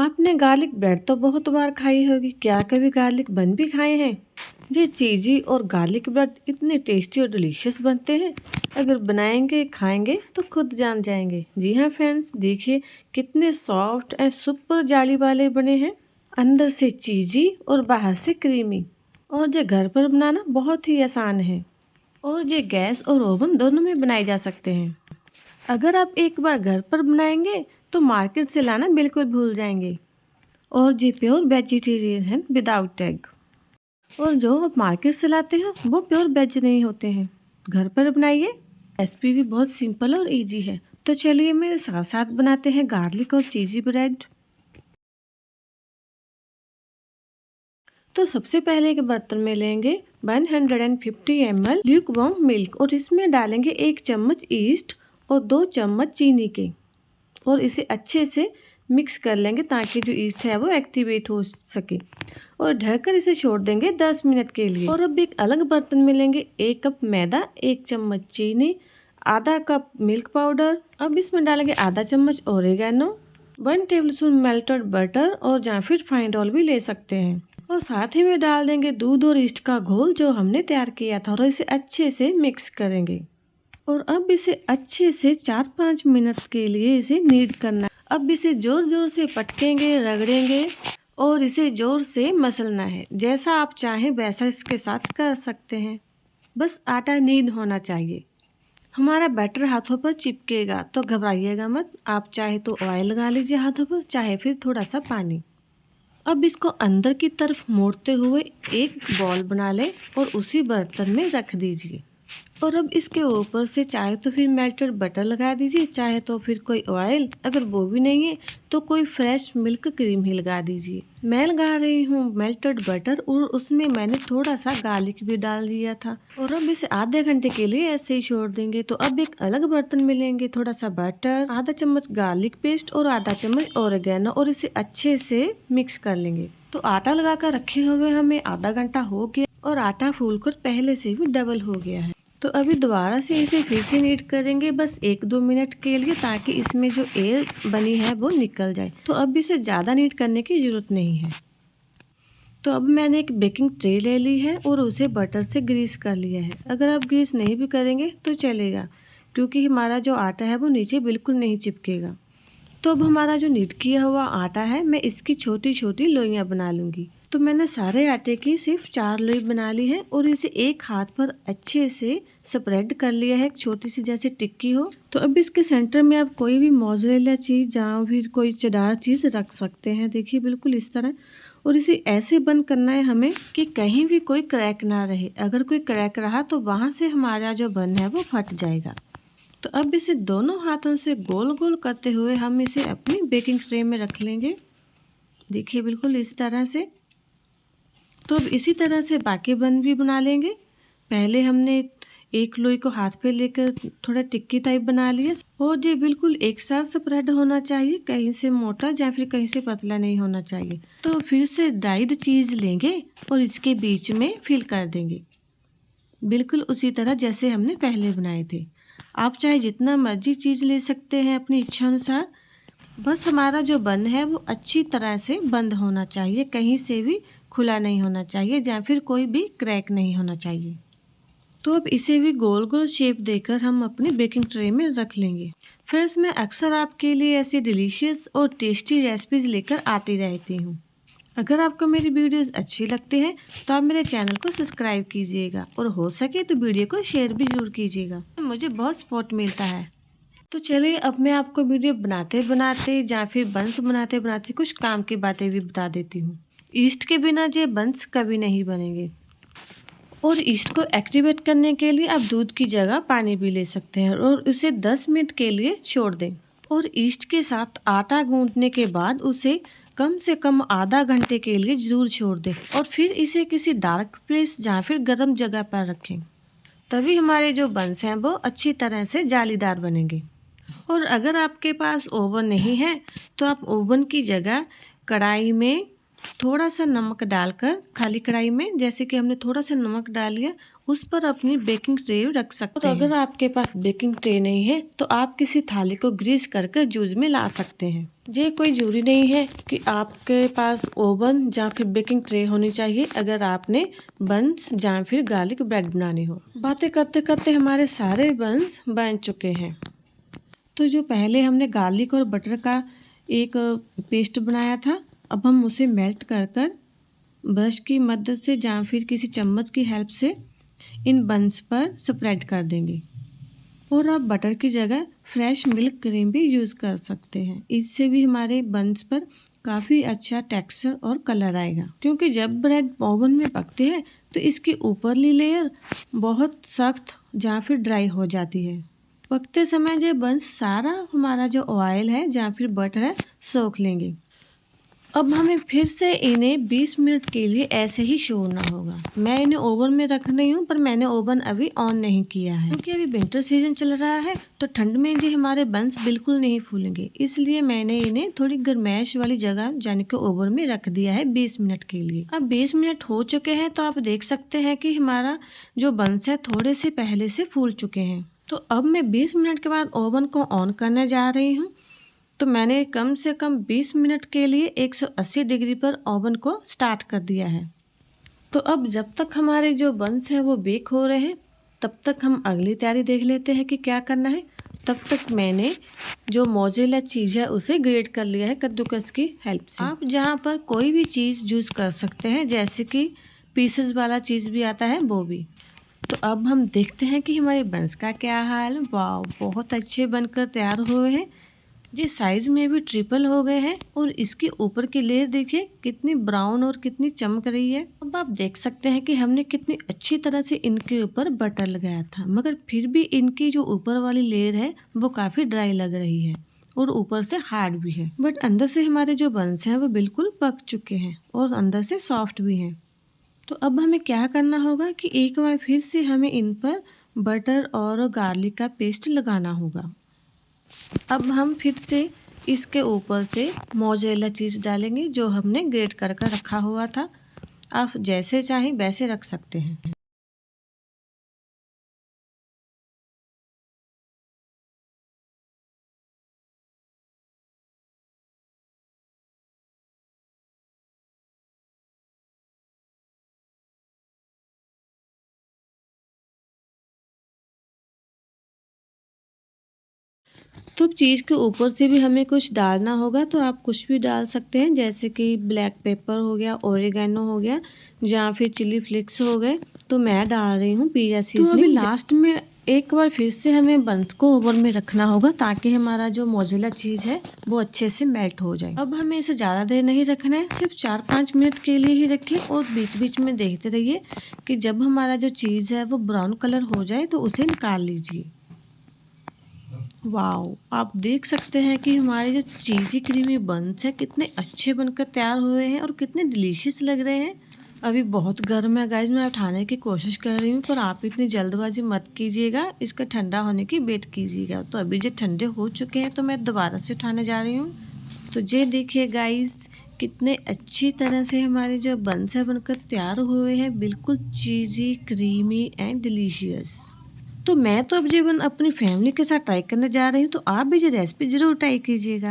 आपने garlic bread तो बहुत बार खाई होगी, क्या कभी गार्लिक बन भी खाए हैं? ये चीज़ी और गार्लिक ब्रेड इतने टेस्टी और डिलीशियस बनते हैं, अगर बनाएंगे खाएंगे तो खुद जान जाएंगे। जी हाँ फ्रेंड्स, देखिए कितने सॉफ्ट एंड सुपर जाली वाले बने हैं, अंदर से चीज़ी और बाहर से क्रीमी। और ये घर पर बनाना बहुत ही आसान है और ये गैस और ओवन दोनों में बनाए जा सकते हैं। अगर आप एक बार घर पर बनाएंगे तो मार्केट से लाना बिल्कुल भूल जाएंगे। और ये प्योर वेजिटेरियन है विदाउट एग। और जो आप मार्केट से लाते हैं वो प्योर वेज नहीं होते हैं। घर पर बनाइए, रेसिपी भी बहुत सिंपल और इजी है। तो चलिए मेरे साथ साथ बनाते हैं गार्लिक और चीज़ी ब्रेड। तो सबसे पहले एक बर्तन में लेंगे 150 ml ल्यूक वार्म मिल्क और इसमें डालेंगे 1 चम्मच ईस्ट और 2 चम्मच चीनी के, और इसे अच्छे से मिक्स कर लेंगे ताकि जो ईस्ट है वो एक्टिवेट हो सके, और ढककर इसे छोड़ देंगे 10 मिनट के लिए। और अब एक अलग बर्तन में लेंगे 1 कप मैदा, 1 चम्मच चीनी, आधा कप मिल्क पाउडर। अब इसमें डालेंगे आधा चम्मच ओरिगेनो, 1 टेबलस्पून मेल्टेड बटर और या फिर फाइन ऑयल भी ले सकते हैं, और साथ ही में डाल देंगे दूध और ईस्ट का घोल जो हमने तैयार किया था, और इसे अच्छे से मिक्स करेंगे। और अब इसे अच्छे से 4-5 मिनट के लिए इसे नीड करना है। अब इसे जोर जोर से पटकेंगे, रगड़ेंगे और इसे जोर से मसलना है। जैसा आप चाहें वैसा इसके साथ कर सकते हैं, बस आटा नीड होना चाहिए। हमारा बैटर हाथों पर चिपकेगा तो घबराइएगा मत, आप चाहे तो ऑयल लगा लीजिए हाथों पर, चाहे फिर थोड़ा सा पानी। अब इसको अंदर की तरफ मोड़ते हुए एक बॉल बना लें और उसी बर्तन में रख दीजिए। और अब इसके ऊपर से चाहे तो फिर मेल्टेड बटर लगा दीजिए, चाहे तो फिर कोई ऑयल, अगर वो भी नहीं है तो कोई फ्रेश मिल्क क्रीम ही लगा दीजिए। मैं लगा रही हूँ मेल्टेड बटर और उसमें मैंने थोड़ा सा गार्लिक भी डाल दिया था। और अब इसे आधे घंटे के लिए ऐसे ही छोड़ देंगे। तो अब एक अलग बर्तन में लेंगे थोड़ा सा बटर, आधा चम्मच गार्लिक पेस्ट और आधा चम्मच ओरिगेनो, और इसे अच्छे से मिक्स कर लेंगे। तो आटा लगा कर रखे हुए हमें आधा घंटा हो गया और आटा फूलकर पहले से भी डबल हो गया है। तो अभी दोबारा से इसे फिर से नीट करेंगे बस 1-2 मिनट के लिए, ताकि इसमें जो एयर बनी है वो निकल जाए। तो अब इसे ज़्यादा नीट करने की ज़रूरत नहीं है। तो अब मैंने एक बेकिंग ट्रे ले ली है और उसे बटर से ग्रीस कर लिया है। अगर आप ग्रीस नहीं भी करेंगे तो चलेगा, क्योंकि हमारा जो आटा है वो नीचे बिल्कुल नहीं चिपकेगा। तो अब हमारा जो नीट किया हुआ आटा है, मैं इसकी छोटी छोटी लोइयाँ बना लूँगी। तो मैंने सारे आटे की सिर्फ 4 लोई बना ली है और इसे एक हाथ पर अच्छे से स्प्रेड कर लिया है, छोटी सी जैसे टिक्की हो। तो अब इसके सेंटर में आप कोई भी मोज़रेला चीज़ या फिर कोई चेडार चीज़ रख सकते हैं। देखिए बिल्कुल इस तरह, और इसे ऐसे बंद करना है हमें कि कहीं भी कोई क्रैक ना रहे। अगर कोई क्रैक रहा तो वहाँ से हमारा जो बन है वो फट जाएगा। तो अब इसे दोनों हाथों से गोल गोल करते हुए हम इसे अपनी बेकिंग ट्रे में रख लेंगे। देखिए बिल्कुल इस तरह से। तो अब इसी तरह से बाकी बन भी बना लेंगे। पहले हमने एक लोई को हाथ पे लेकर थोड़ा टिक्की टाइप बना लिया, और ये बिल्कुल एक साथ स्प्रेड होना चाहिए, कहीं से मोटा या फिर कहीं से पतला नहीं होना चाहिए। तो फिर से ड्राइड चीज़ लेंगे और इसके बीच में फिल कर देंगे, बिल्कुल उसी तरह जैसे हमने पहले बनाए थे। आप चाहे जितना मर्जी चीज़ ले सकते हैं अपनी इच्छा अनुसार, बस हमारा जो बन है वो अच्छी तरह से बंद होना चाहिए, कहीं से भी खुला नहीं होना चाहिए या फिर कोई भी क्रैक नहीं होना चाहिए। तो अब इसे भी गोल गोल शेप देकर हम अपने बेकिंग ट्रे में रख लेंगे। फ्रेंड्स, मैं अक्सर आपके लिए ऐसी डिलीशियस और टेस्टी रेसिपीज़ लेकर आती रहती हूँ। अगर आपको मेरी वीडियोस अच्छी लगती हैं तो आप मेरे चैनल को सब्सक्राइब कीजिएगा, और हो सके तो वीडियो को शेयर भी जरूर कीजिएगा, मुझे बहुत सपोर्ट मिलता है। तो चलिए अब मैं आपको वीडियो बनाते बनाते या फिर बंस बनाते बनाते कुछ काम की बातें भी बता देती हूँ। ईस्ट के बिना ये बंस कभी नहीं बनेंगे। और ईस्ट को एक्टिवेट करने के लिए आप दूध की जगह पानी भी ले सकते हैं और उसे 10 मिनट के लिए छोड़ दें। और ईस्ट के साथ आटा गूंदने के बाद उसे कम से कम आधा घंटे के लिए जरूर छोड़ दें, और फिर इसे किसी डार्क प्लेस या फिर गर्म जगह पर रखें। तभी हमारे जो बंस हैं वो अच्छी तरह से जालीदार बनेंगे। और अगर आपके पास ओवन नहीं है तो आप ओवन की जगह कढ़ाई में थोड़ा सा नमक डालकर खाली कढ़ाई में, जैसे कि हमने थोड़ा सा नमक डाल लिया, उस पर अपनी बेकिंग ट्रे रख सकते हैं। और अगर आपके पास बेकिंग ट्रे नहीं है तो आप किसी थाली को ग्रीस करके जूस में ला सकते हैं। ये कोई जरूरी नहीं है कि आपके पास ओवन या फिर बेकिंग ट्रे होनी चाहिए अगर आपने बंस या फिर गार्लिक ब्रेड बनानी हो। बातें करते करते हमारे सारे बंस बन चुके हैं। तो जो पहले हमने गार्लिक और बटर का एक पेस्ट बनाया था, अब हम उसे मेल्ट कर कर ब्रश की मदद से या फिर किसी चम्मच की हेल्प से इन बंस पर स्प्रेड कर देंगे। और आप बटर की जगह फ्रेश मिल्क क्रीम भी यूज़ कर सकते हैं। इससे भी हमारे बंस पर काफ़ी अच्छा टेक्सचर और कलर आएगा, क्योंकि जब ब्रेड ओवन में पकते हैं तो इसकी ऊपरली लेयर बहुत सख्त या फिर ड्राई हो जाती है। पकते समय जो बंस सारा हमारा जो ऑयल है या फिर बटर है सोख लेंगे। अब हमें फिर से इन्हें 20 मिनट के लिए ऐसे ही छोड़ना होगा। मैं इन्हें ओवन में रख रही हूँ, पर मैंने ओवन अभी ऑन नहीं किया है, क्योंकि अभी विंटर सीजन चल रहा है तो ठंड में जी हमारे बंस बिल्कुल नहीं फूलेंगे। इसलिए मैंने इन्हें थोड़ी गर्माइश वाली जगह यानी कि ओवन में रख दिया है 20 मिनट के लिए। अब 20 मिनट हो चुके हैं तो आप देख सकते हैं कि हमारा जो बंस है थोड़े से पहले से फूल चुके हैं। तो अब मैं 20 मिनट के बाद ओवन को ऑन करने जा रही हूँ। तो मैंने कम से कम 20 मिनट के लिए 180 डिग्री पर ओवन को स्टार्ट कर दिया है। तो अब जब तक हमारे जो बंस हैं वो बेक हो रहे हैं, तब तक हम अगली तैयारी देख लेते हैं कि क्या करना है। तब तक मैंने जो मोज़रेला चीज़ है उसे ग्रेट कर लिया है कद्दूकस की हेल्प से। आप जहाँ पर कोई भी चीज़ यूज़ कर सकते हैं, जैसे कि पीसेस वाला चीज़ भी आता है वो भी। तो अब हम देखते हैं कि हमारे बंस का क्या हाल है। वाह, बहुत अच्छे बनकर तैयार हुए हैं। ये साइज़ में भी ट्रिपल हो गए हैं और इसके ऊपर की लेयर देखिए कितनी ब्राउन और कितनी चमक रही है। अब आप देख सकते हैं कि हमने कितनी अच्छी तरह से इनके ऊपर बटर लगाया था, मगर फिर भी इनकी जो ऊपर वाली लेयर है वो काफ़ी ड्राई लग रही है और ऊपर से हार्ड भी है। बट अंदर से हमारे जो बंस हैं वो बिल्कुल पक चुके हैं और अंदर से सॉफ्ट भी हैं। तो अब हमें क्या करना होगा कि एक बार फिर से हमें इन पर बटर और गार्लिक का पेस्ट लगाना होगा। अब हम फिर से इसके ऊपर से मोज़रेला चीज़ डालेंगे जो हमने ग्रेट कर रखा हुआ था। आप जैसे चाहें वैसे रख सकते हैं। तो चीज़ के ऊपर से भी हमें कुछ डालना होगा, तो आप कुछ भी डाल सकते हैं, जैसे कि ब्लैक पेपर हो गया, ओरिगेनो हो गया या फिर चिली फ्लेक्स हो गए। तो मैं डाल रही हूँ पिज़्ज़ा सीज़निंग। तो अभी लास्ट में एक बार फिर से हमें बंस को ओवन में रखना होगा ताकि हमारा जो मोज़रेला चीज़ है वो अच्छे से मेल्ट हो जाए। अब हमें इसे ज़्यादा देर नहीं रखना है, सिर्फ 4-5 मिनट के लिए ही रखें और बीच बीच में देखते रहिए कि जब हमारा जो चीज़ है वो ब्राउन कलर हो जाए तो उसे निकाल लीजिए। वाओ! आप देख सकते हैं कि हमारे जो चीज़ी क्रीमी बन्स हैं कितने अच्छे बनकर तैयार हुए हैं और कितने डिलीशियस लग रहे हैं। अभी बहुत गर्म है गाइज़, मैं उठाने की कोशिश कर रही हूँ, पर आप इतनी जल्दबाजी मत कीजिएगा, इसका ठंडा होने की वेट कीजिएगा। तो अभी जो ठंडे हो चुके हैं तो मैं दोबारा से उठाने जा रही हूँ। तो ये देखिए गाइज़, कितने अच्छी तरह से हमारे जो बन्स हैं बनकर तैयार हुए हैं, बिल्कुल चीज़ी, क्रीमी एंड डिलीशियस। तो मैं तो अब जीवन अपनी फैमिली के साथ ट्राई करने जा रही हूँ, तो आप भी ये रेसिपी ज़रूर ट्राई कीजिएगा।